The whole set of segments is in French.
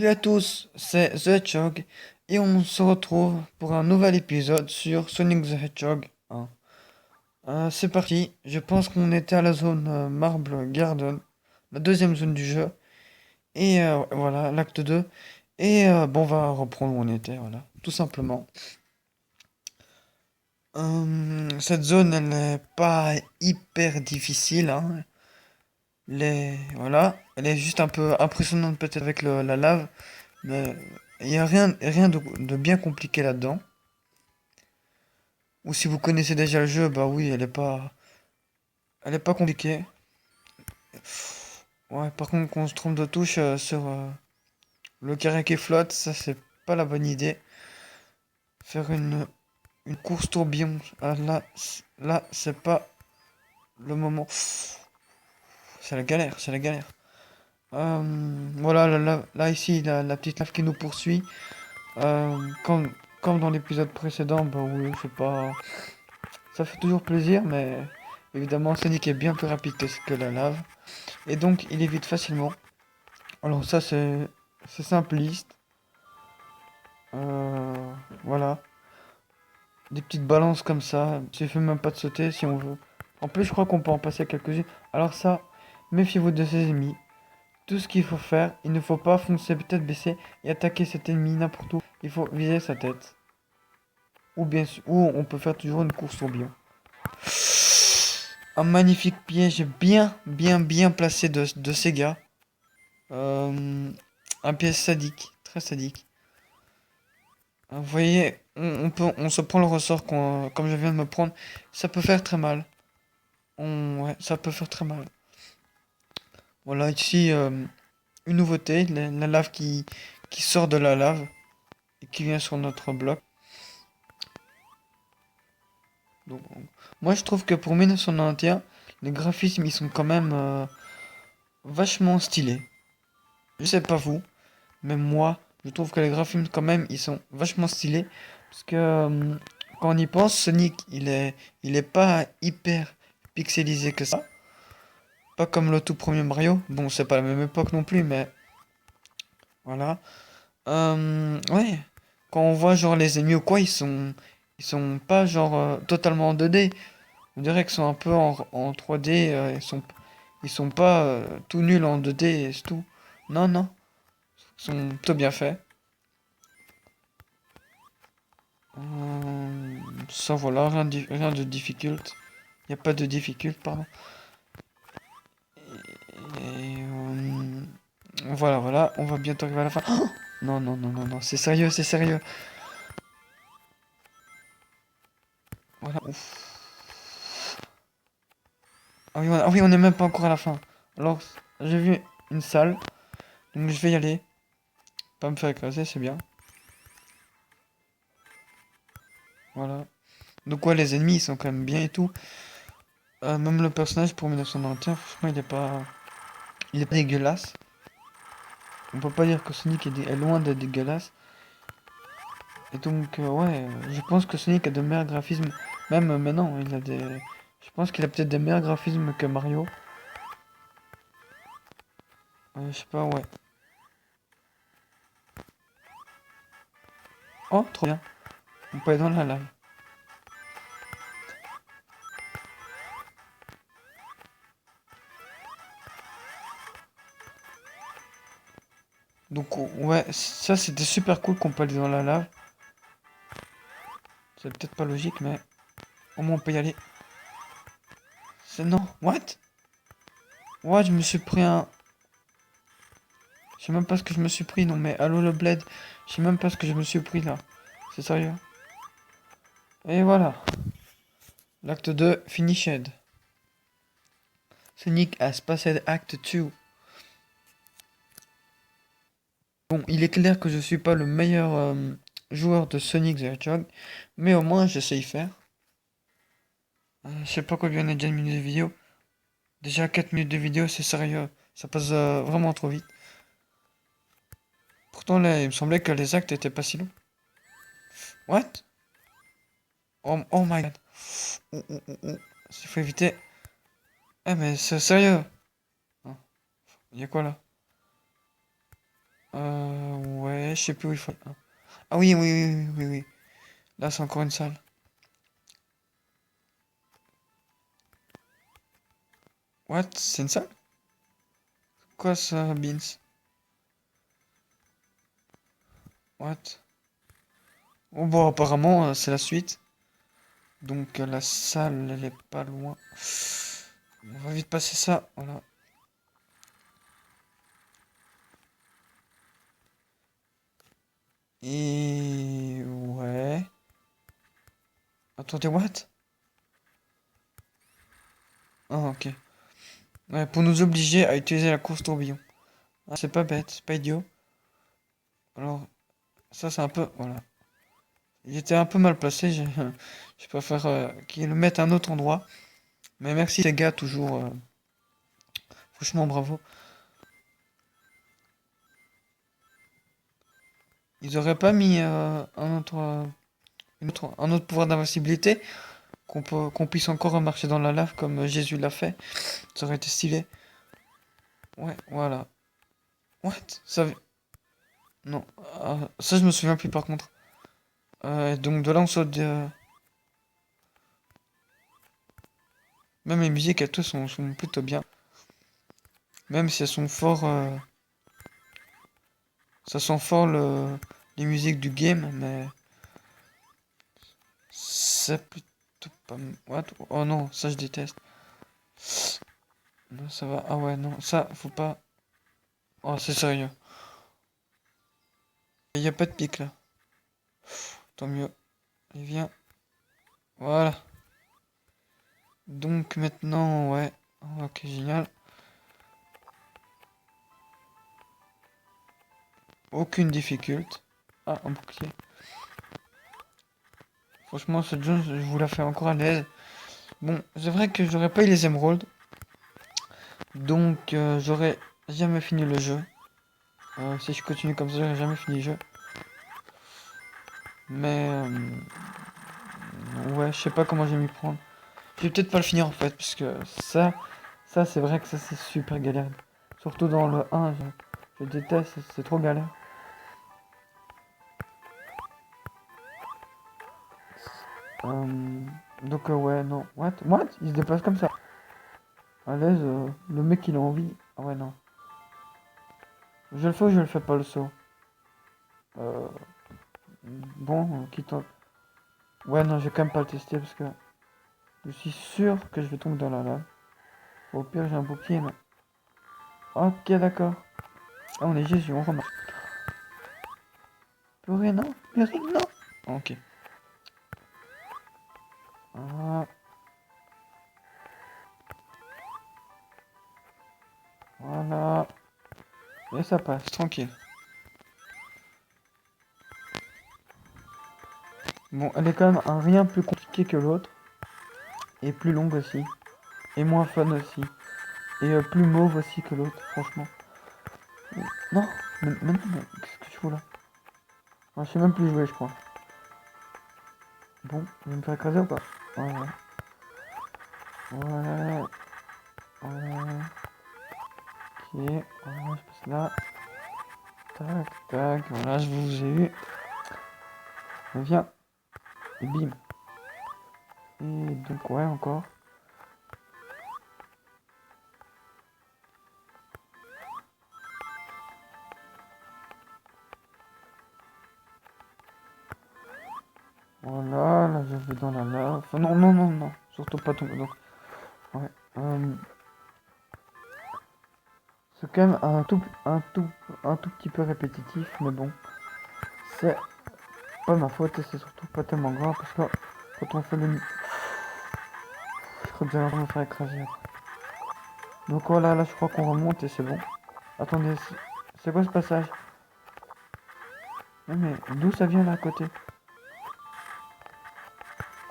Salut à tous, c'est The Hedgehog et on se retrouve pour un nouvel épisode sur Sonic the Hedgehog 1. C'est parti, je pense qu'on était à la zone Marble Garden, la deuxième zone du jeu, et voilà, l'acte 2. Et bon, on va reprendre où on était, voilà, tout simplement. Cette zone, elle n'est pas hyper difficile, hein. Voilà, elle est juste un peu impressionnante peut-être avec la lave. Mais il n'y a rien de bien compliqué là-dedans. Ou si vous connaissez déjà le jeu, bah oui, elle est pas compliquée. Ouais, par contre, quand on se trompe de touche sur le carré qui flotte, ça c'est pas la bonne idée. Faire une course tourbillon, là, c'est pas le moment. C'est la galère, c'est la galère. Voilà, là, ici, la petite lave qui nous poursuit. Comme dans l'épisode précédent, bah oui, c'est pas. Ça fait toujours plaisir, mais évidemment, Sonic est bien plus rapide que la lave. Et donc, il évite facilement. Alors ça, c'est simpliste. Euh, voilà. Des petites balances comme ça. Il suffit même pas de sauter si on veut. En plus, je crois qu'on peut en passer quelques-unes. Alors ça, méfiez-vous de ces ennemis. Tout ce qu'il faut faire, il ne faut pas foncer tête baissée et attaquer cet ennemi n'importe où. Il faut viser sa tête. Ou on peut faire toujours une course au bion. Un magnifique piège bien placé de ces gars. Un piège sadique, très sadique. Vous voyez, on se prend le ressort comme je viens de me prendre. Ça peut faire très mal. Ouais, ça peut faire très mal. Voilà, ici, une nouveauté, la lave qui sort de la lave et qui vient sur notre bloc. Donc, moi, je trouve que pour 1991, les graphismes, ils sont quand même vachement stylés. Je sais pas vous. Même moi, je trouve que les graphismes, quand même, ils sont vachement stylés. Parce que quand on y pense, Sonic, il est pas hyper pixelisé que ça. Pas comme le tout premier Mario. Bon, c'est pas la même époque non plus, mais voilà. Ouais. Quand on voit genre les ennemis ou quoi, ils sont pas genre totalement en 2D. On dirait qu'ils sont un peu en 3D. Ils sont pas tout nuls en 2D et c'est tout. Non, non. Ils sont plutôt bien faits. Ça voilà, rien de difficult. Il n'y a pas de difficult, pardon. Et voilà, on va bientôt arriver à la fin. Oh non, non, non, non, non, c'est sérieux, c'est sérieux. Voilà, ouf. Ah oui, on est même pas encore à la fin. Alors, j'ai vu une salle, donc je vais y aller. Pas me faire écraser, c'est bien. Voilà. Donc ouais, les ennemis, ils sont quand même bien et tout. Même le personnage pour 1991, franchement, il est pas dégueulasse. On peut pas dire que Sonic est loin d'être dégueulasse. Et donc, ouais, je pense que Sonic a de meilleurs graphismes. Même maintenant, il a des. Je pense qu'il a peut-être des meilleurs graphismes que Mario. Je sais pas, ouais. Oh, trop bien. On peut aller dans la lave. Donc, ouais, ça c'était super cool qu'on peut aller dans la lave. C'est peut-être pas logique, mais au moins on peut y aller. C'est non, what? What, je me suis pris un. Je sais même pas ce que je me suis pris, non mais allô le bled. Je sais même pas ce que je me suis pris là. C'est sérieux. Et voilà. L'acte 2, finished. Sonic has passed Act 2. Bon, il est clair que je suis pas le meilleur joueur de Sonic the Hedgehog, mais au moins j'essaye faire. Je sais pas combien on a déjà de minutes de vidéo. Déjà 4 minutes de vidéo, c'est sérieux. Ça passe vraiment trop vite. Pourtant là, il me semblait que les actes étaient pas si longs. What? Oh my god. Il faut éviter. Eh mais c'est sérieux. Il y a quoi là? Ouais, je sais plus où il faut. Ah oui, oui, oui, oui, oui, oui. Là, c'est encore une salle. What? C'est une salle? Quoi ça, Beans? What? Oh bon, apparemment, c'est la suite. Donc, la salle, elle est pas loin. On va vite passer ça. Voilà. Et... Ouais. Attendez, what? Ah, ok. Ouais, pour nous obliger à utiliser la course tourbillon. Ah, c'est pas bête, c'est pas idiot. Alors, ça, c'est un peu... Voilà. Il était un peu mal placé. Je préfère qu'il le mette à un autre endroit. Mais merci les gars, toujours. Franchement, bravo. Ils auraient pas mis un autre pouvoir d'invincibilité qu'on puisse encore marcher dans la lave comme Jésus l'a fait. Ça aurait été stylé. Ouais, voilà. What? Ça... Non. Ça, je me souviens plus par contre. Donc de là, on saute. Même les musiques, elles tous sont plutôt bien. Même si elles sont fort. Ça sent fort les musiques du game, mais. C'est plutôt pas. What? Oh non, ça je déteste. Non, ça va. Ah ouais, non, ça, faut pas. Oh, c'est sérieux. Il n'y a pas de pic là. Tant mieux. Il vient. Voilà. Donc maintenant, ouais. Ok, génial. Aucune difficulté. Ah, un bouclier. Franchement, ce jeu, je vous la fais encore à l'aise. Bon, c'est vrai que j'aurais pas eu les émeraudes. Donc, j'aurais jamais fini le jeu. Si je continue comme ça, j'aurais jamais fini le jeu. Mais, ouais, je sais pas comment je vais m'y prendre. Je vais peut-être pas le finir en fait, parce que ça c'est vrai que ça c'est super galère. Surtout dans le 1, je déteste, c'est trop galère. Donc ouais, non. What? What? Il se déplace comme ça. À l'aise, le mec il a envie. Ah ouais, non. Je le fais ou je le fais pas le saut? Euh, bon, quitte. Ouais, non, je vais quand même pas le tester parce que je suis sûr que je vais tomber dans la lave. Au pire, j'ai un bouclier, mais. Ok, d'accord. Ah, on est Jésus, on remarque. Plus rien, non? Plus rien, non? Ok. Ah, voilà. Et ça passe, tranquille. Bon, elle est quand même un rien plus compliqué que l'autre. Et plus longue aussi. Et moins fun aussi. Et plus mauve aussi que l'autre, franchement. Non, mais non, mais qu'est-ce que tu fous là? Je sais même plus jouer, je crois. Bon, je vais me faire écraser ou pas? Ouais, ouais, ouais. Ok, voilà, je passe là. Tac, tac, voilà, je vous ai eu. Viens, et bim. Et donc, ouais, encore. Voilà, là, je vais dans la lave. Enfin, non, non, non, non. Surtout pas tomber. Donc, ouais. C'est quand même un tout petit peu répétitif, mais bon. C'est pas ma faute et c'est surtout pas tellement grave parce que quand on fait le... Je crois que j'allais me faire écraser après. Donc voilà, là je crois qu'on remonte et c'est bon. Attendez, c'est quoi ce passage? Non mais d'où ça vient là à côté?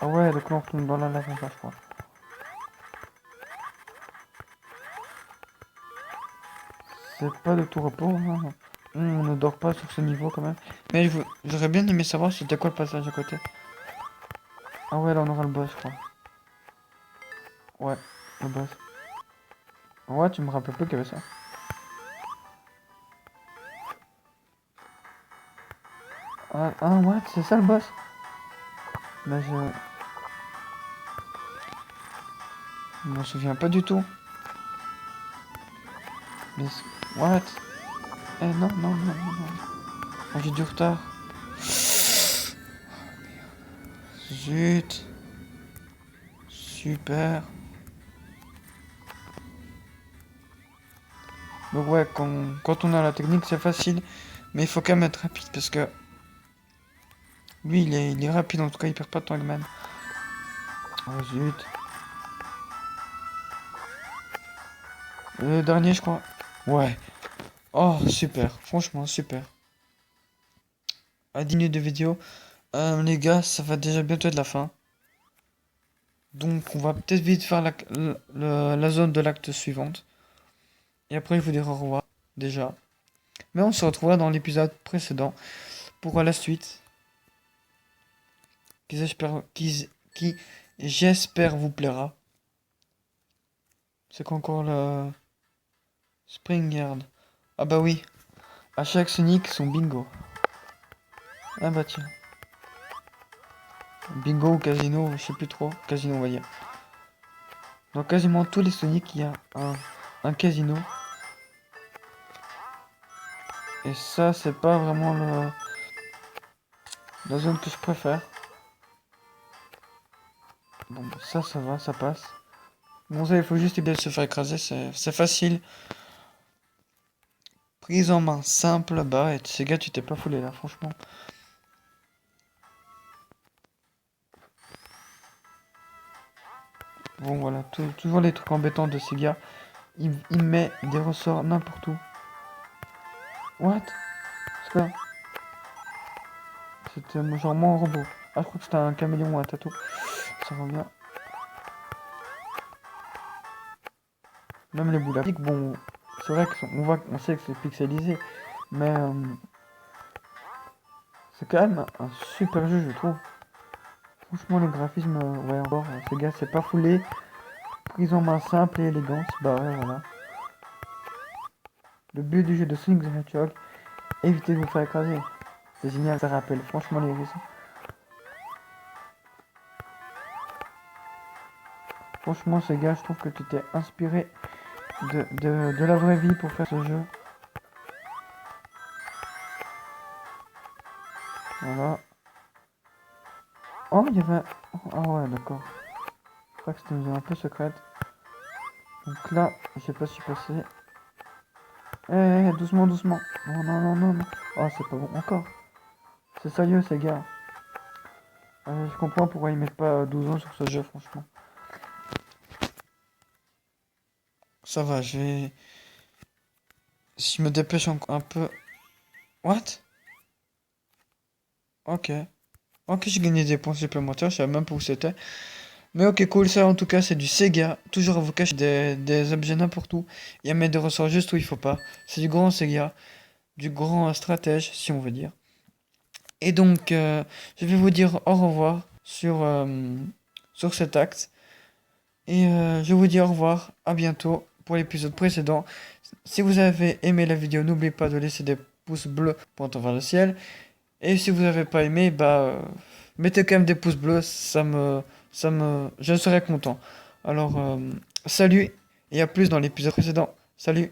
Ah ouais, donc là on retourne dans la lave en bas, je crois. C'est pas de tout repos, hein. On ne dort pas sur ce niveau quand même. Mais j'aurais bien aimé savoir c'était quoi le passage à côté. Ah ouais, là on aura le boss, je crois. Ouais, le boss. Ouais, tu me rappelles plus qu'il y avait ça. what? C'est ça le boss? Bah je m'en souviens pas du tout. Mais what? Eh non, non, non, non, non. Oh, j'ai du retard. Zut. Super. Donc ouais, quand on a la technique, c'est facile. Mais il faut quand même être rapide parce que lui, il est rapide. En tout cas, il perd pas de temps, Eggman. Oh zut. Le dernier, je crois. Ouais. Oh, super. Franchement, super. À 10 minutes de vidéo. Les gars, ça va déjà bientôt être la fin. Donc, on va peut-être vite faire la zone de l'acte suivante. Et après, je vous dirai au revoir. Déjà. Mais on se retrouvera dans l'épisode précédent pour la suite. Qui j'espère vous plaira. C'est qu'encore le Spring Yard. Ah bah oui. À chaque Sonic, son bingo. Ah bah tiens. Bingo ou casino, je sais plus trop. Casino, on va dire. Dans quasiment tous les Sonic, il y a un casino. Et ça, c'est pas vraiment la zone que je préfère. Bon, ça va, ça passe. Bon, ça, il faut juste éviter de se faire écraser, c'est facile. Prise en main simple, bah, et ces gars, tu t'es pas foulé là, franchement. Bon, voilà, toujours les trucs embêtants de ces gars. Il met des ressorts n'importe où. What? C'est quoi? C'était genre moi un robot. Ah, je crois que c'était un caméléon ou un tatou. Ça revient. Même les boules à pique, bon, c'est vrai on sait que c'est pixelisé, mais c'est quand même un super jeu, je trouve. Franchement, les graphismes, ouais, encore, ces gars, c'est pas foulé. Prise en main simple et élégante, bah ouais, voilà. Le but du jeu de Sonic the Hedgehog, évitez de vous faire écraser. C'est génial, ça rappelle franchement les risques. Franchement, ces gars, je trouve que tu t'es inspiré de la vraie vie pour faire ce jeu. Voilà. Oh, il y avait... Ah ouais, d'accord. Je crois que c'était une zone un peu secrète. Donc là, je sais pas si passer. Doucement, doucement. Non, non, non, non, non. Oh, c'est pas bon. Encore. C'est sérieux, ces gars. Je comprends pourquoi ils mettent pas 12 ans sur ce jeu, franchement. Ça va, je vais... Si je me dépêche encore un peu... What? Ok. Ok, j'ai gagné des points supplémentaires, je savais même pas où c'était. Mais ok, cool, ça en tout cas, c'est du Sega. Toujours vous cacher des objets n'importe où. Et à mettre des ressorts juste où il faut pas. C'est du grand Sega. Du grand stratège, si on veut dire. Et donc, je vais vous dire au revoir sur cet acte. Et je vous dis au revoir, à bientôt pour l'épisode précédent. Si vous avez aimé la vidéo, n'oubliez pas de laisser des pouces bleus pointant vers le ciel. Et si vous n'avez pas aimé, bah, mettez quand même des pouces bleus, je serai content. Alors, salut et à plus dans l'épisode précédent. Salut!